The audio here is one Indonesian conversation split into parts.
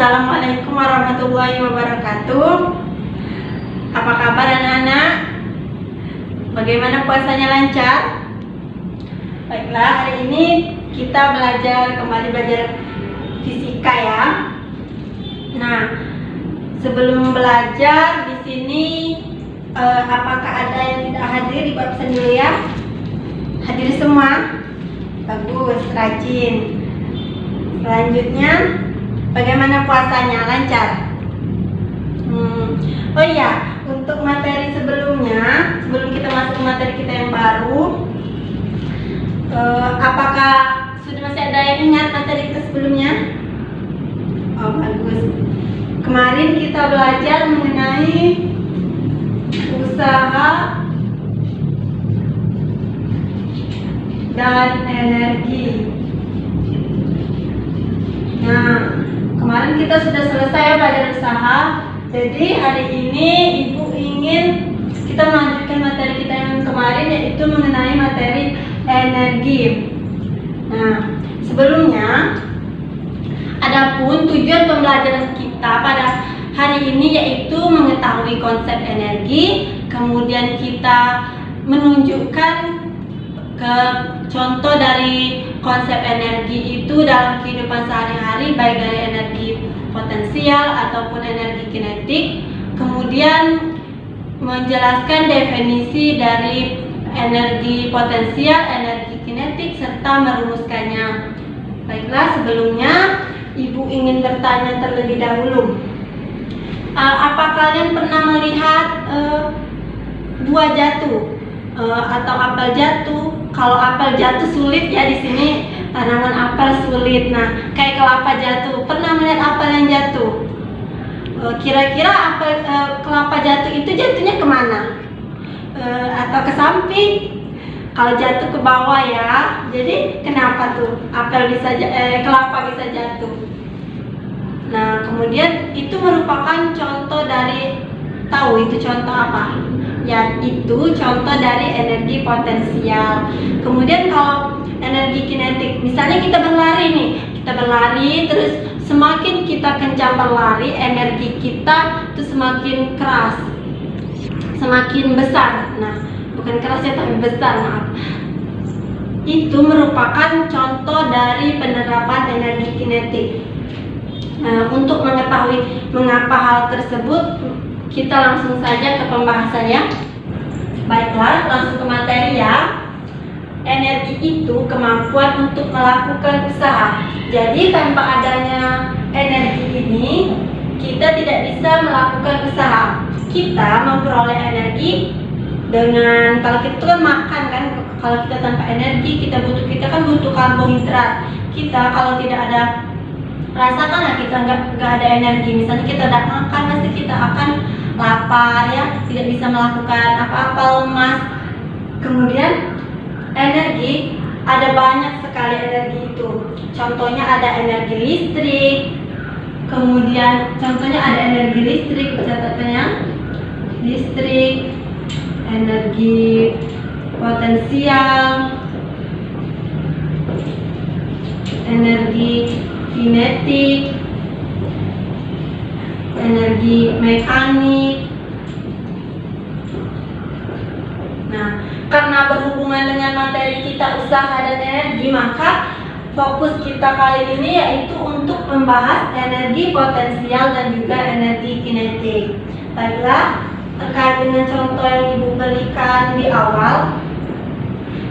Assalamualaikum warahmatullahi wabarakatuh. Apa kabar anak-anak? Bagaimana puasanya, lancar? Baiklah, hari ini kita kembali belajar fisika ya. Nah, sebelum belajar di sini apakah ada yang tidak hadir di absen dulu ya? Hadir semua? Bagus, rajin. Selanjutnya, bagaimana puasanya, lancar? Oh iya, untuk materi sebelumnya, sebelum kita masuk ke materi kita yang baru, apakah sudah masih ada yang ingat materi kita sebelumnya? Oh bagus. Kemarin kita belajar mengenai usaha dan energi. Nah, kemarin kita sudah selesai ya belajar usaha. Jadi hari ini Ibu ingin kita melanjutkan materi kita yang kemarin, yaitu mengenai materi energi. Nah, sebelumnya, adapun tujuan pembelajaran kita pada hari ini yaitu mengetahui konsep energi, kemudian kita menunjukkan ke contoh dari konsep energi itu dalam kehidupan sehari-hari, baik dari energi potensial ataupun energi kinetik, kemudian menjelaskan definisi dari energi potensial, energi kinetik, serta merumuskannya. Baiklah, sebelumnya Ibu ingin bertanya terlebih dahulu, apa kalian pernah melihat buah jatuh atau apel jatuh? Kalau apel jatuh sulit ya, di sini tanaman apel sulit. Nah, kayak kelapa jatuh, pernah melihat apel yang jatuh? Kira-kira apel kelapa jatuh itu jatuhnya kemana? Atau ke samping? Kalau jatuh ke bawah ya. Jadi kenapa tuh apel bisa kelapa bisa jatuh? Nah, kemudian itu merupakan contoh dari, tahu itu contoh apa? Ya, itu contoh dari energi potensial. Kemudian kalau energi kinetik, misalnya kita berlari nih, kita berlari terus semakin kita kencang berlari, energi kita itu semakin keras, semakin besar. Nah, bukan keras ya, tapi besar, maaf. Itu merupakan contoh dari penerapan energi kinetik. Nah, untuk mengetahui mengapa hal tersebut, kita langsung saja ke pembahasannya. Baiklah, langsung ke materi ya. Energi itu kemampuan untuk melakukan usaha. Jadi tanpa adanya energi ini, kita tidak bisa melakukan usaha. Kita memperoleh energi dengan, kalau kita kan makan kan, kalau kita tanpa energi, kita kan butuh karbohidrat. Kita kalau tidak ada rasa kan kita nggak ada energi. Misalnya kita tidak makan, pasti kita akan lapar ya, tidak bisa melakukan apa-apa, lemas. Kemudian energi, ada banyak sekali energi itu. Contohnya ada energi listrik, kemudian contohnya ada energi listrik, catatannya listrik, energi potensial, energi kinetik, energi mekanik. Nah, karena berhubungan dengan materi kita usaha dan energi, maka fokus kita kali ini yaitu untuk membahas energi potensial dan juga energi kinetik. Baiklah, terkait dengan contoh yang Ibu berikan di awal,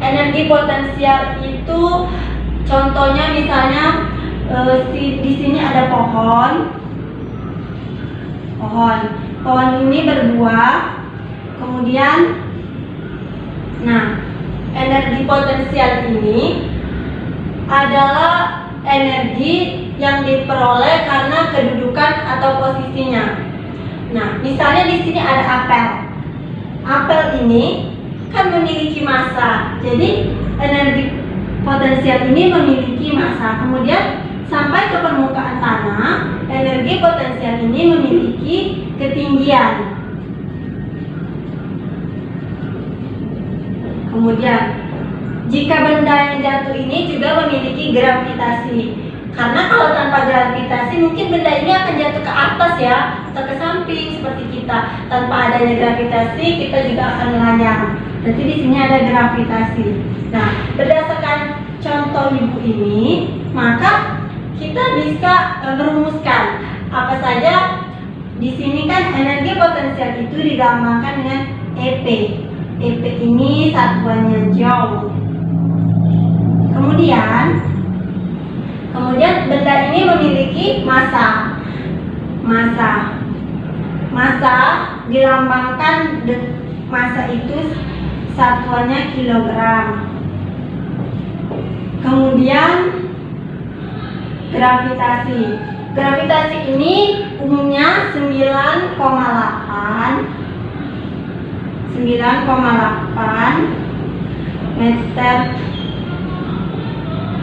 energi potensial itu contohnya misalnya di sini ada pohon ini berbuah, kemudian energi potensial ini adalah energi yang diperoleh karena kedudukan atau posisinya. Nah, misalnya di sini ada apel. Apel ini kan memiliki massa. Jadi energi potensial ini memiliki massa. Kemudian sampai ke permukaan tanah, energi potensial ini memiliki ketinggian. Kemudian, jika benda yang jatuh ini juga memiliki gravitasi. Karena kalau tanpa gravitasi mungkin benda ini akan jatuh ke atas ya, atau ke samping seperti kita. Tanpa adanya gravitasi kita juga akan melayang. Berarti di sini ada gravitasi. Nah, berdasarkan contoh ibu ini, maka kita bisa merumuskan apa saja. Di sini kan energi potensial itu digambarkan dengan EP. EP ini satuannya joule. Kemudian benda ini memiliki massa. Massa dilambangkan, massa itu satuannya kilogram. Kemudian gravitasi. Gravitasi ini umumnya 9,8 meter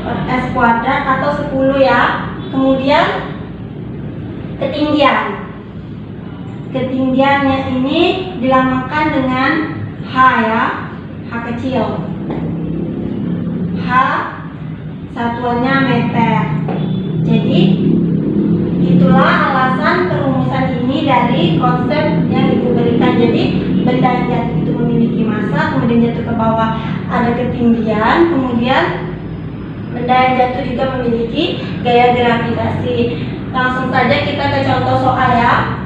per S kuadrat atau 10 ya. Kemudian ketinggiannya ini dilambangkan dengan H ya, H kecil. H satuannya meter. Jadi itulah alasan perumusan ini dari konsep yang ibu berikan. Jadi benda yang jatuh itu memiliki massa, kemudian jatuh ke bawah ada ketinggian, kemudian benda yang jatuh juga memiliki gaya gravitasi. Langsung saja kita ke contoh soal ya.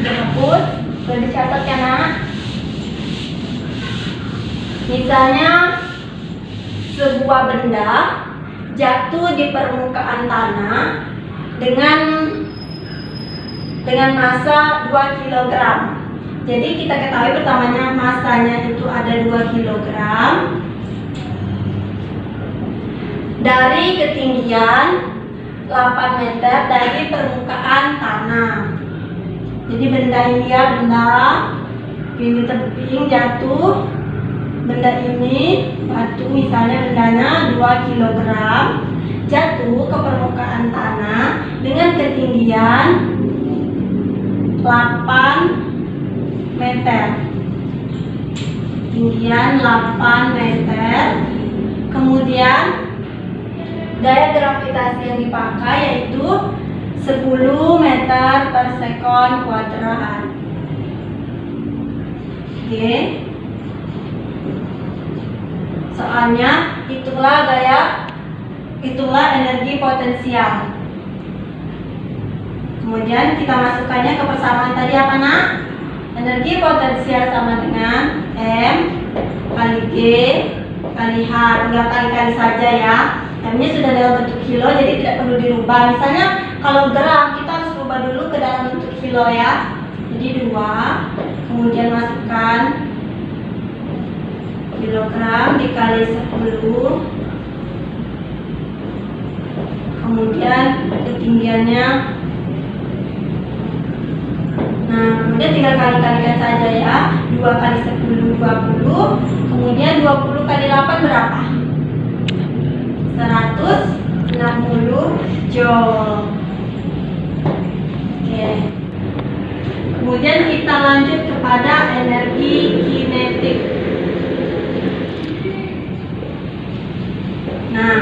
Dihapus, boleh dicatat ya nak. Misalnya sebuah benda jatuh di permukaan tanah dengan massa 2 kg. Jadi kita ketahui pertamanya massanya itu ada 2 kg dari ketinggian 8 meter dari permukaan tanah. Jadi benda ini ya, benda ini tebing jatuh. Benda ini batu, misalnya bendanya 2 kg jatuh ke permukaan tanah dengan ketinggian 8 meter. Ketinggian 8 meter. Kemudian gaya gravitasi yang dipakai yaitu 10 meter per sekon kuadrat. Oke. Soalnya itulah energi potensial. Kemudian kita masukkannya ke persamaan tadi apa nak? Energi potensial sama dengan M kali G kali H. Tinggal kali-kali saja ya. M-nya sudah dalam bentuk kilo, jadi tidak perlu dirubah. Misalnya kalau gram kita harus rubah dulu ke dalam bentuk kilo ya. Jadi 2, kemudian masukkan kilogram dikali 10, kemudian ketinggiannya. Nah, kemudian tinggal kali-kalikan saja ya. 2 kali 10 20, kemudian 20 kali 8 berapa? 160 joule. Oke. Kemudian kita lanjut kepada energi kinetik. Nah,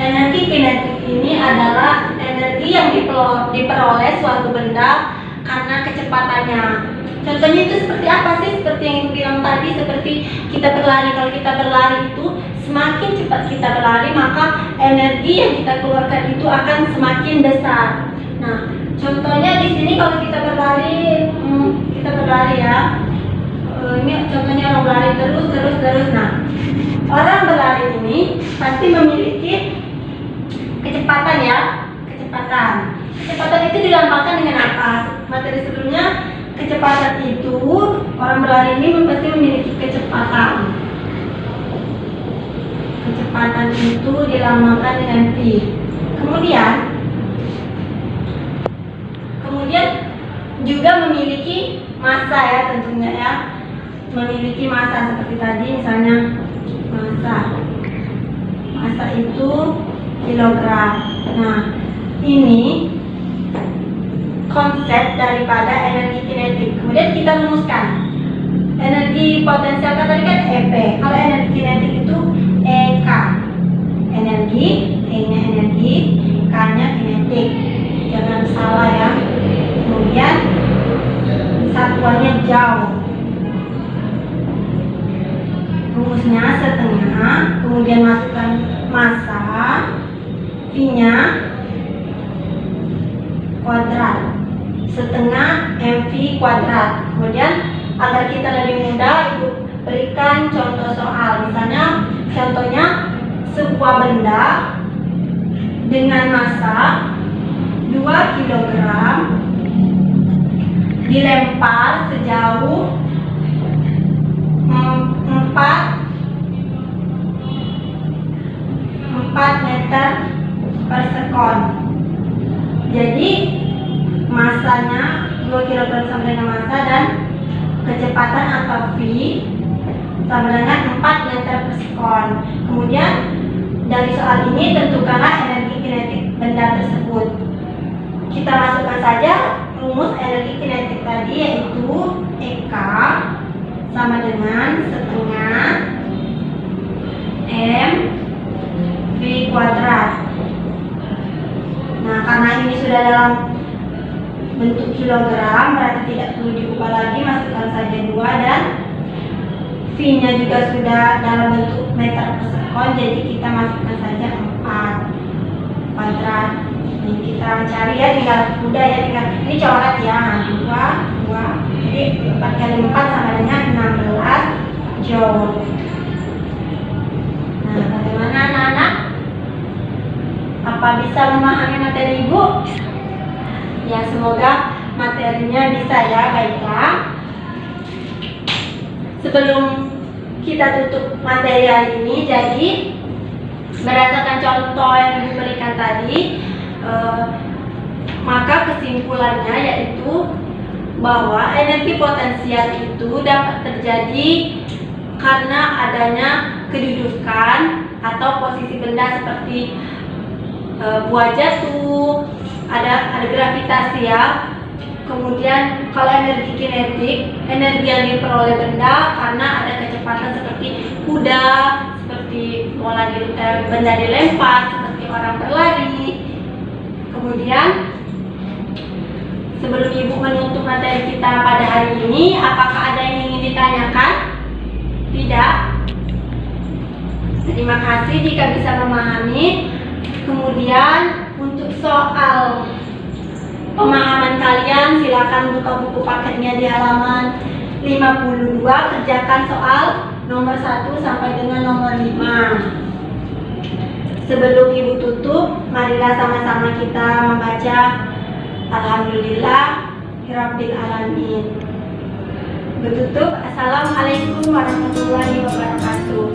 energi kinetik ini adalah energi yang diperoleh suatu benda karena kecepatannya. Contohnya itu seperti apa sih? Seperti yang bilang tadi, seperti kita berlari. Kalau kita berlari itu semakin cepat kita berlari, maka energi yang kita keluarkan itu akan semakin besar. Nah, contohnya di sini kalau kita berlari ya. Ini contohnya orang berlari terus. Nah, orang berlari ini pasti memiliki kecepatan ya. Kecepatan itu dilambangkan dengan apa? Materi sebelumnya, kecepatan itu orang berlari ini pasti memiliki kecepatan. Kecepatan itu dilambangkan dengan V. Kemudian juga memiliki massa ya, tentunya ya. Memiliki massa seperti tadi, misalnya massa itu kilogram. Nah, ini konsep daripada energi kinetik. Kemudian kita rumuskan energi potensial kan tadi kan EP. Kalau energi kinetik itu EK, energi, E nya energi, K K-nya kinetik, jangan salah ya. Kemudian satuannya jauh, rumusnya setengah, kemudian masukkan massa, V-nya kuadrat, setengah mv kuadrat. Kemudian agar kita lebih mudah, Ibu berikan contoh soal. Misalnya contohnya sebuah benda dengan massa 2 kg dilempar sejauh 4 meter per sekon. Jadi massanya 2 kg sama dengan massa dan kecepatan atau V sama dengan 4 meter per sekon. Kemudian dari soal ini tentukanlah energi kinetik benda tersebut. Kita masukkan saja rumus energi kinetik tadi, yaitu EK sama dengan setengah M V kuadrat. Nah, karena ini sudah dalam bentuk kilogram, berarti tidak perlu diubah lagi, masukkan saja 2, dan V-nya juga sudah dalam bentuk meter per sekon, jadi kita masukkan saja 4 kuadrat. Ini kita cari ya, tinggal mudah ya, tinggal ini coret ya. 2, jadi 4 kali 4 sama dengan 16 joule. Nah, bagaimana anak-anak? Apa bisa memahami materi Ibu? Ya, semoga materinya bisa ya. Baiklah, sebelum kita tutup materi hari ini, jadi berdasarkan contoh yang diberikan tadi, maka kesimpulannya yaitu bahwa energi potensial itu dapat terjadi karena adanya kedudukan atau posisi benda seperti buah jatuh, ada gravitasi ya. Kemudian kalau energi kinetik, energi yang diperoleh benda karena ada kecepatan seperti kuda, seperti benda dilempar, seperti orang berlari. Kemudian sebelum Ibu menutup materi kita pada hari ini, apakah ada yang ingin ditanyakan? Tidak? Terima kasih jika bisa memahami. Kemudian untuk soal pemahaman kalian, silakan buka buku paketnya di halaman 52, kerjakan soal nomor 1 sampai dengan nomor 5. Sebelum Ibu tutup, marilah sama-sama kita membaca Alhamdulillah Rabbil Alamin. Bertutup, Assalamualaikum warahmatullahi wabarakatuh.